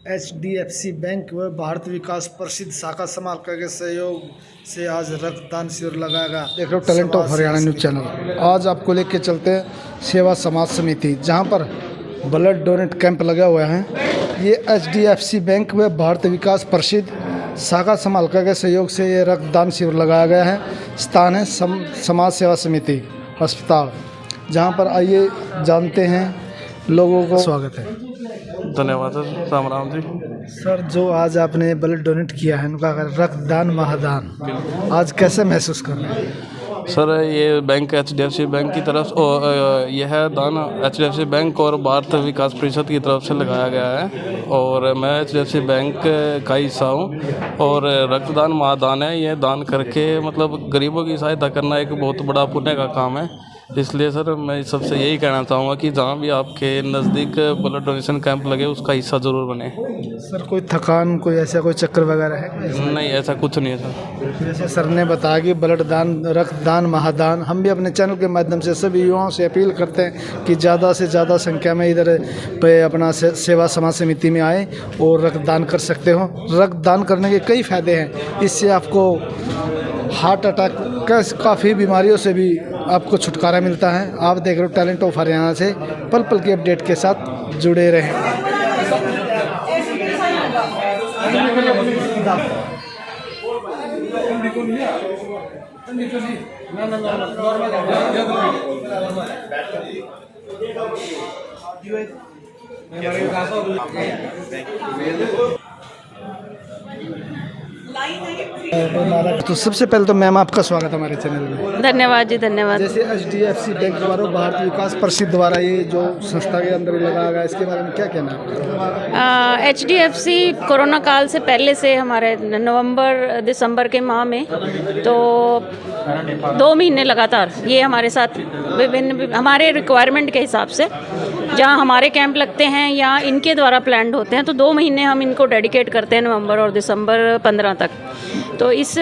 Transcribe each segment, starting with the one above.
HDFC bank व भारत विकास प्रसिद्ध शाखा समालका के सहयोग से आज रक्तदान शिविर लगाया गया। देख रहे हो talent of Haryana news channel. आज आपको लेके चलते हैं सेवा समाज समिति, जहां पर ब्लड डोनेट कैंप लगा हुआ है। ये HDFC बैंक व भारत विकास प्रसिद्ध शाखा समालका के सहयोग से ये रक्तदान शिविर लगाया गया है। स्थान है समाज सेवा समिति अस्पताल, जहां पर आइए जानते हैं लोगों को। स्वागत है। धन्यवाद सर। राम राम जी। सर, जो आज आपने ब्लड डोनेट किया है, उनका रक्तदान महादान, आज कैसे महसूस कर रहे हैं? सर, ये बैंक HDFC बैंक की तरफ यह दान HDFC बैंक और भारत विकास परिषद की तरफ से लगाया गया है और मैं HDFC बैंक का हिस्सा हूँ। और रक्तदान महादान है। ये दान करके मतलब गरीबों की सहायता करना एक बहुत बड़ा पुण्य का काम है। इसलिए सर मैं सबसे यही कहना चाहूँगा कि जहाँ भी आपके नज़दीक ब्लड डोनेशन कैंप लगे उसका हिस्सा ज़रूर बने। सर, कोई थकान, कोई ऐसा कोई चक्कर वगैरह है? नहीं, ऐसा कुछ नहीं है सर। जैसे सर ने बताया कि ब्लड दान, रक्तदान महादान, हम भी अपने चैनल के माध्यम से सभी युवाओं से अपील करते हैं कि ज़्यादा से ज़्यादा संख्या में इधर पे अपना सेवा समाज समिति में आए और रक्तदान कर सकते हो। रक्तदान करने के कई फ़ायदे हैं। इससे आपको हार्ट अटैक काफ़ी बीमारियों से भी आपको छुटकारा मिलता है। आप देख रहे हो टैलेंट ऑफ हरियाणा से पल पल के अपडेट के साथ जुड़े रहें। तो सबसे पहले तो मैम आपका स्वागत है हमारे चैनल में। धन्यवाद जी, धन्यवाद। जैसे HDFC बैंक द्वारा भारत विकास प्रसिद्ध द्वारा ये जो संस्था के अंदर लगाया गया, इसके बारे में क्या कहना है? HDFC कोरोना काल से पहले से हमारे नवंबर दिसंबर के माह में तो 2 महीने लगातार ये हमारे साथ विभिन्न हमारे रिक्वायरमेंट के हिसाब से जहाँ हमारे कैंप लगते हैं या इनके द्वारा प्लान्ड होते हैं, तो 2 महीने हम इनको डेडिकेट करते हैं, नवंबर और दिसंबर 15 तक। तो इस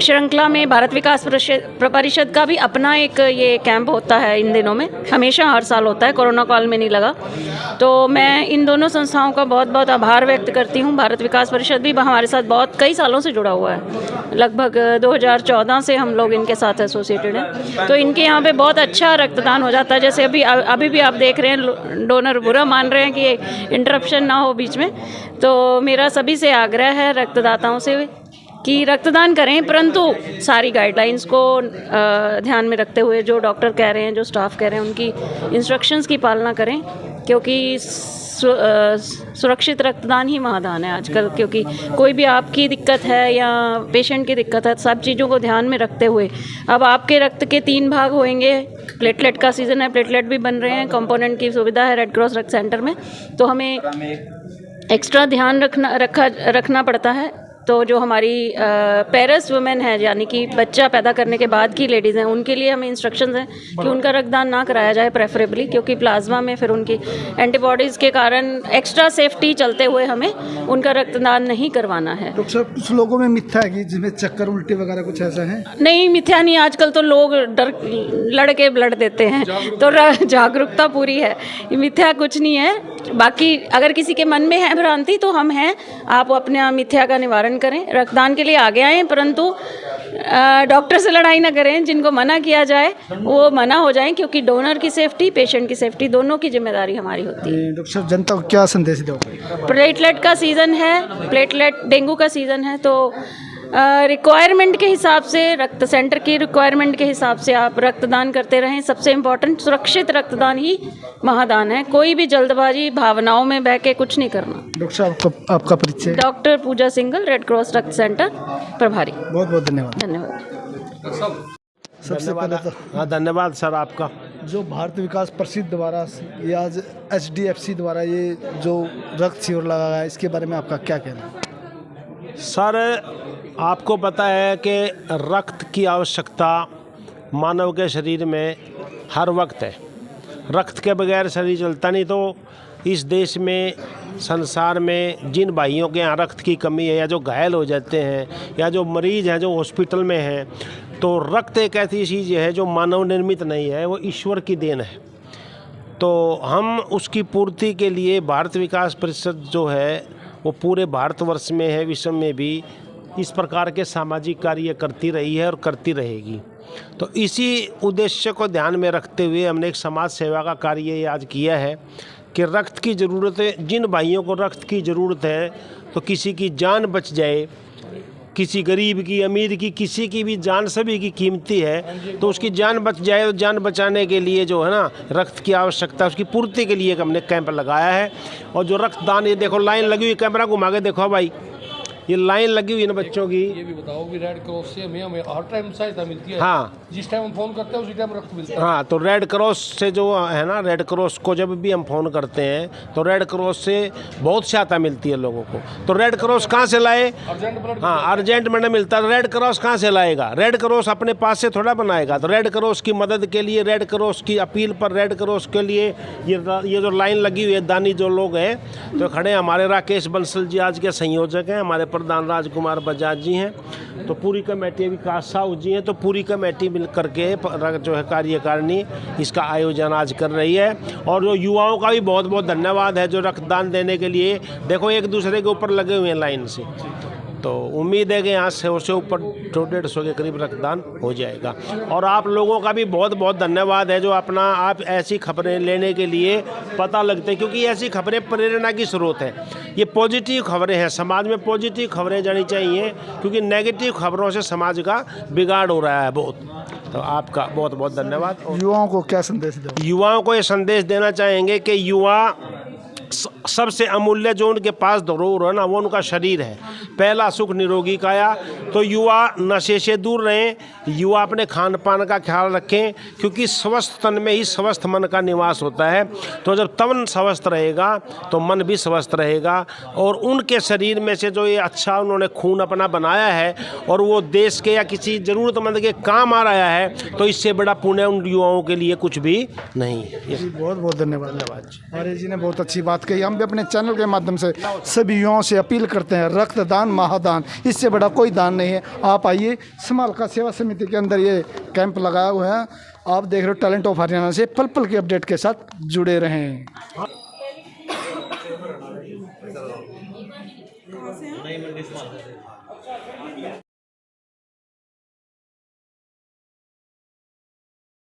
श्रृंखला में भारत विकास परिषद का भी अपना एक ये कैंप होता है इन दिनों में, हमेशा हर साल होता है, कोरोना काल में नहीं लगा। तो मैं इन दोनों संस्थाओं का बहुत बहुत आभार व्यक्त करती हूँ। भारत विकास परिषद भी हमारे साथ बहुत कई सालों से जुड़ा हुआ है, लगभग 2014 से हम लोग इनके साथ एसोसिएटेड हैं। तो इनके यहाँ पे बहुत अच्छा रक्तदान हो जाता है। जैसे अभी भी आप देख रहे हैं, डोनर बुरा मान रहे हैं कि इंटरप्शन ना हो बीच में। तो मेरा सभी से आग्रह है रक्तदाताओं से कि रक्तदान करें, परंतु सारी गाइडलाइंस को ध्यान में रखते हुए, जो डॉक्टर कह रहे हैं, जो स्टाफ कह रहे हैं, उनकी इंस्ट्रक्शंस की पालना करें, क्योंकि सुरक्षित रक्तदान ही महादान है आजकल। क्योंकि कोई भी आपकी दिक्कत है या पेशेंट की दिक्कत है, सब चीज़ों को ध्यान में रखते हुए अब आपके रक्त के 3 भाग होंगे। प्लेटलेट का सीज़न है, प्लेटलेट भी बन रहे हैं, कंपोनेंट की सुविधा है रेड क्रॉस रक्त सेंटर में, तो हमें एक्स्ट्रा ध्यान रखना पड़ता है। तो जो हमारी पेरेंट्स वुमेन है, यानी कि बच्चा पैदा करने के बाद की लेडीज़ हैं, उनके लिए हमें इंस्ट्रक्शंस हैं कि उनका रक्तदान ना कराया जाए प्रेफरेबली, क्योंकि प्लाज्मा में फिर उनकी एंटीबॉडीज़ के कारण एक्स्ट्रा सेफ्टी चलते हुए हमें उनका रक्तदान नहीं करवाना है। तो सर, कुछ लोगों में मिथ्या है कि जिसमें चक्कर उल्टी वगैरह कुछ ऐसा है? नहीं, मिथ्या नहीं। आजकल तो लोग लड़ के ब्लड देते हैं, तो जागरूकता पूरी है, मिथ्या कुछ नहीं है। बाकी अगर किसी के मन में है भ्रांति, तो हम हैं, आप अपने मिथ्या का निवारण करें, रक्तदान के लिए आगे आएँ, परंतु डॉक्टर से लड़ाई ना करें। जिनको मना किया जाए वो मना हो जाएं, क्योंकि डोनर की सेफ्टी, पेशेंट की सेफ्टी, दोनों की जिम्मेदारी हमारी होती है। डॉक्टर साहब, जनता को क्या संदेश दोगे? प्लेटलेट का सीज़न है, प्लेटलेट डेंगू का सीज़न है, तो रिक्वायरमेंट के हिसाब से, रक्त सेंटर की रिक्वायरमेंट के हिसाब से आप रक्तदान करते रहें। सबसे इम्पोर्टेंट सुरक्षित रक्तदान ही महादान है। कोई भी जल्दबाजी, भावनाओं में बह के कुछ नहीं करना। डॉक्टर साहब, आपका परिचय? डॉक्टर पूजा सिंघल, रेड क्रॉस रक्त सेंटर प्रभारी। बहुत बहुत धन्यवाद। धन्यवाद। सबसे पहले तो हाँ, धन्यवाद सर आपका। जो भारत विकास प्रसिद्ध द्वारा ये आज HDFC द्वारा ये जो रक्त शिविर लगाया है, इसके बारे में आपका क्या कहना है? सर, आपको पता है कि रक्त की आवश्यकता मानव के शरीर में हर वक्त है। रक्त के बगैर शरीर चलता नहीं। तो इस देश में, संसार में जिन भाइयों के यहाँ रक्त की कमी है, या जो घायल हो जाते हैं, या जो मरीज़ हैं जो हॉस्पिटल में हैं, तो रक्त एक ऐसी चीज़ है जो मानव निर्मित नहीं है, वो ईश्वर की देन है। तो हम उसकी पूर्ति के लिए भारत विकास परिषद जो है वो पूरे भारतवर्ष में है, विश्व में भी इस प्रकार के सामाजिक कार्य करती रही है और करती रहेगी। तो इसी उद्देश्य को ध्यान में रखते हुए हमने एक समाज सेवा का कार्य आज किया है कि रक्त की ज़रूरत है। जिन भाइयों को रक्त की ज़रूरत है, तो किसी की जान बच जाए, किसी गरीब की, अमीर की, किसी की भी जान सभी की कीमती है, तो उसकी जान बच जाए। तो जान बचाने के लिए जो है ना रक्त की आवश्यकता, उसकी पूर्ति के लिए हमने कैंप लगाया है। और जो रक्तदान, ये देखो लाइन लगी हुई, कैमरा घुमा के देखो भाई, ये लाइन लगी हुई है ना बच्चों की। ये भी बताओ कि रेड क्रॉस से हमें हर टाइम सहायता मिलती है। हाँ, जिस टाइम हम फ़ोन करते हैं उसी टाइम रक्त मिलता है। हाँ, तो रेड क्रॉस से जो है ना, रेड क्रॉस को जब भी हम फ़ोन करते हैं तो रेड क्रॉस से बहुत सहायता मिलती है लोगों को। तो रेड क्रॉस कहाँ से लाए? Urgent blood. हाँ, अर्जेंट में मिलता है। रेड क्रॉस कहाँ से लाएगा? रेड क्रॉस अपने पास से थोड़ा बनाएगा। तो रेड क्रॉस की मदद के लिए, रेड क्रॉस की अपील पर, रेड क्रॉस के लिए ये जो लाइन लगी हुई है, दानी जो लोग हैं तो खड़े हैं। हमारे राकेश बंसल जी आज के संयोजक हैं, हमारे प्रधान राजकुमार बजाज जी हैं, तो पूरी कमेटी, विकास साहू जी हैं, तो पूरी कमेटी मिल करके जो है कार्यकारिणी इसका आयोजन आज कर रही है। और जो युवाओं का भी बहुत बहुत धन्यवाद है जो रक्तदान देने के लिए, देखो एक दूसरे के ऊपर लगे हुए हैं लाइन से। तो उम्मीद है कि यहाँ से ऊपर 150 के करीब रक्तदान हो जाएगा। और आप लोगों का भी बहुत बहुत धन्यवाद है जो अपना आप ऐसी खबरें लेने के लिए पता लगते हैं, क्योंकि ऐसी खबरें प्रेरणा की स्रोत है। ये पॉजिटिव खबरें हैं, समाज में पॉजिटिव खबरें जानी चाहिए, क्योंकि नेगेटिव खबरों से समाज का बिगाड़ हो रहा है बहुत। तो आपका बहुत बहुत धन्यवाद। युवाओं को क्या संदेश दें? युवाओं को ये संदेश देना चाहेंगे कि युवा सबसे अमूल्य जो उनके पास धरोहर है ना, वो उनका शरीर है। पहला सुख निरोगी काया। तो युवा नशे से दूर रहें, युवा अपने खान पान का ख्याल रखें, क्योंकि स्वस्थ तन में ही स्वस्थ मन का निवास होता है। तो जब तन स्वस्थ रहेगा तो मन भी स्वस्थ रहेगा। और उनके शरीर में से जो ये अच्छा उन्होंने खून अपना बनाया है और वो देश के या किसी ज़रूरतमंद के काम आ रहा है, तो इससे बड़ा पुण्य उन युवाओं के लिए कुछ भी नहीं है। बहुत बहुत धन्यवाद। आर्य जी ने बहुत अच्छी बात कही। हम भी अपने चैनल के माध्यम से सभी युवाओं से अपील करते हैं, रक्तदान महादान, इससे बड़ा कोई दान नहीं है। आप आइए, समालका सेवा समिति के अंदर ये कैंप लगाए हुए हैं। आप देख रहे हो टैलेंट ऑफ हरियाणा से पल पल के अपडेट के साथ जुड़े रहें।